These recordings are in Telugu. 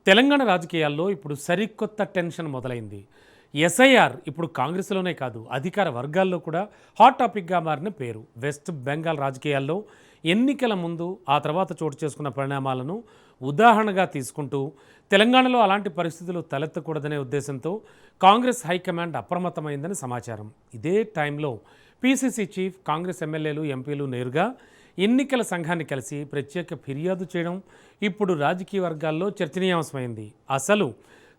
తెలంగాణ రాజకీయాల్లో ఇప్పుడు సరికొత్త టెన్షన్ మొదలైంది. ఎస్ఐఆర్ ఇప్పుడు కాంగ్రెస్లోనే కాదు, అధికార వర్గాల్లో కూడా హాట్ టాపిక్గా మారిన పేరు. వెస్ట్ బెంగాల్ రాజకీయాల్లో ఎన్నికల ముందు ఆ తర్వాత చోటు చేసుకున్న పరిణామాలను ఉదాహరణగా తీసుకుంటూ తెలంగాణలో అలాంటి పరిస్థితులు తలెత్తకూడదనే ఉద్దేశంతో కాంగ్రెస్ హైకమాండ్ అప్రమత్తమైందని సమాచారం. ఇదే టైంలో పీసీసీ చీఫ్, కాంగ్రెస్ ఎమ్మెల్యేలు, ఎంపీలు నేరుగా ఎన్నికల సంఘాన్ని కలిసి ప్రత్యేక ఫిర్యాదు చేయడం ఇప్పుడు రాజకీయ వర్గాల్లో చర్చనీయాంశమైంది. అసలు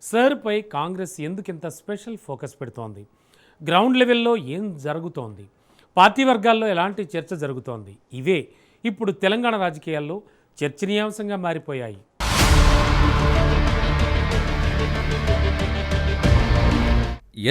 సర్పై కాంగ్రెస్ ఎందుకింత స్పెషల్ ఫోకస్ పెడుతోంది? గ్రౌండ్ లెవెల్లో ఏం జరుగుతోంది? పార్టీ వర్గాల్లో ఎలాంటి చర్చ జరుగుతోంది? ఇవే ఇప్పుడు తెలంగాణ రాజకీయాల్లో చర్చనీయాంశంగా మారిపోయాయి.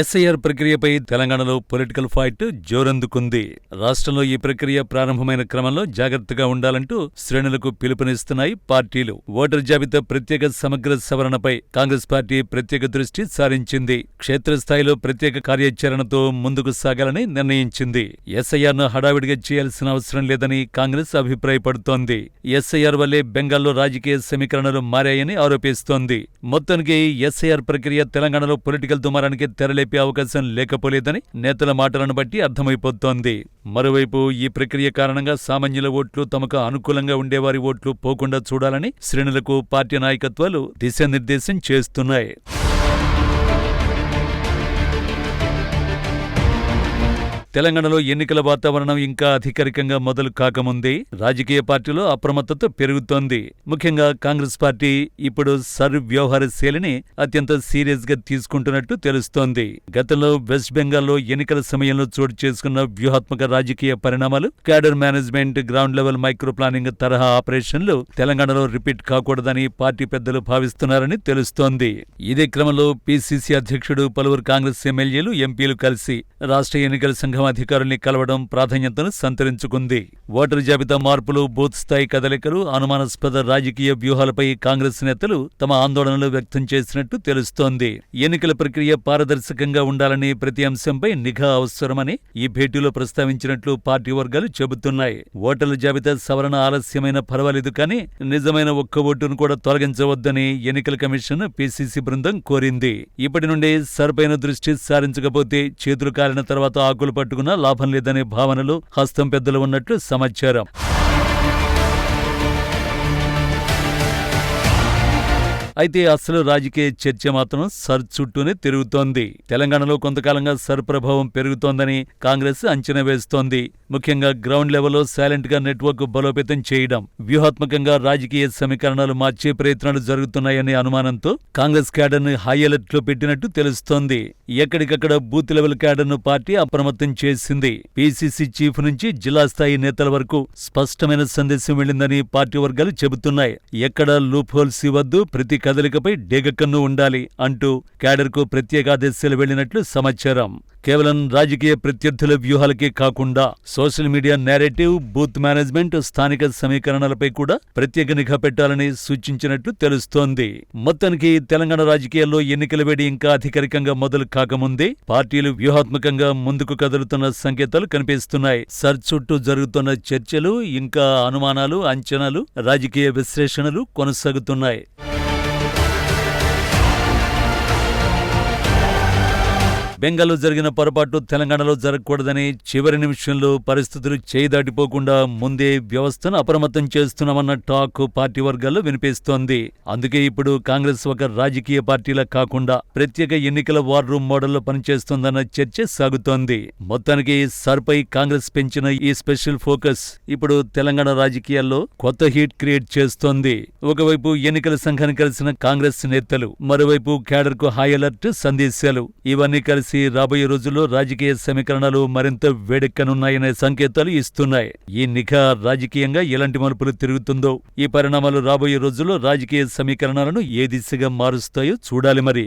ఎస్ఐఆర్ ప్రక్రియపై తెలంగాణలో పొలిటికల్ ఫైట్ జోరందుకుంది. రాష్ట్రంలో ఈ ప్రక్రియ ప్రారంభమైన క్రమంలో జాగ్రత్తగా ఉండాలంటూ శ్రేణులకు పిలుపునిస్తున్నాయి పార్టీలు. ఓటర్ జాబితా ప్రత్యేక సమగ్ర సవరణపై కాంగ్రెస్ పార్టీ ప్రత్యేక దృష్టి సారించింది. క్షేత్రస్థాయిలో ప్రత్యేక కార్యాచరణతో ముందుకు సాగాలని నిర్ణయించింది. ఎస్ఐఆర్ను హడావిడిగా చేయాల్సిన అవసరం లేదని కాంగ్రెస్ అభిప్రాయపడుతోంది. ఎస్ఐఆర్ వల్లే బెంగాల్లో రాజకీయ సమీకరణలు మారాయని ఆరోపిస్తోంది. మొత్తానికి ఎస్ఐఆర్ ప్రక్రియ తెలంగాణలో పొలిటికల్ దుమారానికి తెరలేపే అవకాశం లేకపోలేదని నేతల మాటలను బట్టి అర్థమైపోతోంది. మరోవైపు ఈ ప్రక్రియ కారణంగా సామాన్యుల ఓట్లు తమకు అనుకూలంగా ఉండేవారి ఓట్లు పోకుండా చూడాలని శ్రేణులకు పార్టీ నాయకత్వాలు దిశానిర్దేశం చేస్తున్నాయి. తెలంగాణలో ఎన్నికల వాతావరణం ఇంకా అధికారికంగా మొదలు కాకముందే రాజకీయ పార్టీలో అప్రమత్తత పెరుగుతోంది. ముఖ్యంగా కాంగ్రెస్ పార్టీ ఇప్పుడు వ్యవహార శైలిని అత్యంత సీరియస్ గా తీసుకుంటున్నట్టు తెలుస్తోంది. గతంలో వెస్ట్ బెంగాల్లో ఎన్నికల సమయంలో చోటు చేసుకున్న వ్యూహాత్మక రాజకీయ పరిణామాలు, cadre management, ground level micro planning తరహా ఆపరేషన్లు తెలంగాణలో రిపీట్ కాకూడదని పార్టీ పెద్దలు భావిస్తున్నారని తెలుస్తోంది. ఇదే క్రమంలో పీసీసీ అధ్యక్షుడు, పలువురు కాంగ్రెస్ ఎమ్మెల్యేలు, ఎంపీలు కలిసి రాష్ట్ర ఎన్నికల సంఘం అధికారుల్ని కలవడం ప్రాధాన్యతను సంతరించుకుంది. ఓటరు జాబితా మార్పులు, బూత్ స్థాయి కదలికలు, అనుమానాస్పద రాజకీయ వ్యూహాలపై కాంగ్రెస్ నేతలు తమ ఆందోళనలు వ్యక్తం చేసినట్టు తెలుస్తోంది. ఎన్నికల ప్రక్రియ పారదర్శకంగా ఉండాలని, ప్రతి అంశంపై నిఘా అవసరమని ఈ భేటీలో ప్రస్తావించినట్లు పార్టీ వర్గాలు చెబుతున్నాయి. ఓటర్ల జాబితా సవరణ ఆలస్యమైన పర్వాలేదు కానీ నిజమైన ఒక్క ఓటును కూడా తొలగించవద్దని ఎన్నికల కమిషన్ పీసీసీ బృందం కోరింది. ఇప్పటి నుండి సర్పైన దృష్టి సారించకపోతే చేతులు కాలిన తర్వాత ఆకులు పట్టుకున్నా లాభం లేదనే భావనలు హస్తం పెద్దలు ఉన్నట్లు సమాచారం. అయితే అసలు రాజకీయ చర్చ మాత్రం సర్ చుట్టూనే తిరుగుతోంది. తెలంగాణలో కొంతకాలంగా సర్ ప్రభావం పెరుగుతోందని కాంగ్రెస్ అంచనా వేస్తోంది. ముఖ్యంగా గ్రౌండ్ లెవెల్లో సైలెంట్ గా నెట్వర్క్ బలోపేతం చేయడం, వ్యూహాత్మకంగా రాజకీయ సమీకరణాలు మార్చే ప్రయత్నాలు జరుగుతున్నాయనే అనుమానంతో కాంగ్రెస్ క్యాడర్ ను హై అలర్ట్ లో పెట్టినట్టు తెలుస్తోంది. ఎక్కడికక్కడ బూత్ లెవెల్ క్యాడర్ ను పార్టీ అప్రమత్తం చేసింది. పీసీసీ చీఫ్ నుంచి జిల్లా స్థాయి నేతల వరకు స్పష్టమైన సందేశం వెళ్లిందని పార్టీ వర్గాలు చెబుతున్నాయి. ఎక్కడ లూప్ హోల్స్ ఇవ్వద్దు, ప్రతి కదలికపై డేగకన్ను ఉండాలి అంటూ క్యాడర్కు ప్రత్యేక ఆదేశాలు వెళ్లినట్లు సమాచారం. కేవలం రాజకీయ ప్రత్యర్థుల వ్యూహాలకే కాకుండా social media narrative, booth management, స్థానిక సమీకరణలపై కూడా ప్రత్యేక నిఘా పెట్టాలని సూచించినట్లు తెలుస్తోంది. మొత్తానికి తెలంగాణ రాజకీయాల్లో ఎన్నికల వేడి ఇంకా అధికారికంగా మొదలు కాకముందే పార్టీలు వ్యూహాత్మకంగా ముందుకు కదులుతున్న సంకేతాలు కనిపిస్తున్నాయి. సర్ చుట్టూ జరుగుతున్న చర్చలు, ఇంకా అనుమానాలు, అంచనాలు, రాజకీయ విశ్లేషణలు కొనసాగుతున్నాయి. బెంగాల్లో జరిగిన పొరపాటు తెలంగాణలో జరగకూడదని చివరి నిమిషంలో పరిస్థితులు చేయి దాటిపోకుండా ముందే వ్యవస్థను అప్రమత్తం చేస్తున్నామన్న టాక్ పార్టీ వర్గాల్లో వినిపిస్తోంది. అందుకే ఇప్పుడు కాంగ్రెస్ ఒక రాజకీయ పార్టీలా కాకుండా ప్రత్యేక ఎన్నికల వార్ రూమ్ మోడల్లో పనిచేస్తోందన్న చర్చ సాగుతోంది. మొత్తానికి సర్పై కాంగ్రెస్ పెంచిన ఈ స్పెషల్ ఫోకస్ ఇప్పుడు తెలంగాణ రాజకీయాల్లో కొత్త హీట్ క్రియేట్ చేస్తోంది. ఒకవైపు ఎన్నికల సంఘాన్ని కలిసిన కాంగ్రెస్ నేతలు, మరోవైపు క్యాడర్ కు హై అలర్ట్ సందేశాలు, ఇవన్నీ కలిసి రాబోయే రోజుల్లో రాజకీయ సమీకరణాలు మరింత వేడెక్కనున్నాయనే సంకేతాలు ఇస్తున్నాయి. ఈ నిఘా రాజకీయంగా ఎలాంటి మలుపులు తిరుగుతుందో, ఈ పరిణామాలు రాబోయే రోజుల్లో రాజకీయ సమీకరణాలను ఏ దిశగా మారుస్తాయో చూడాలి మరి.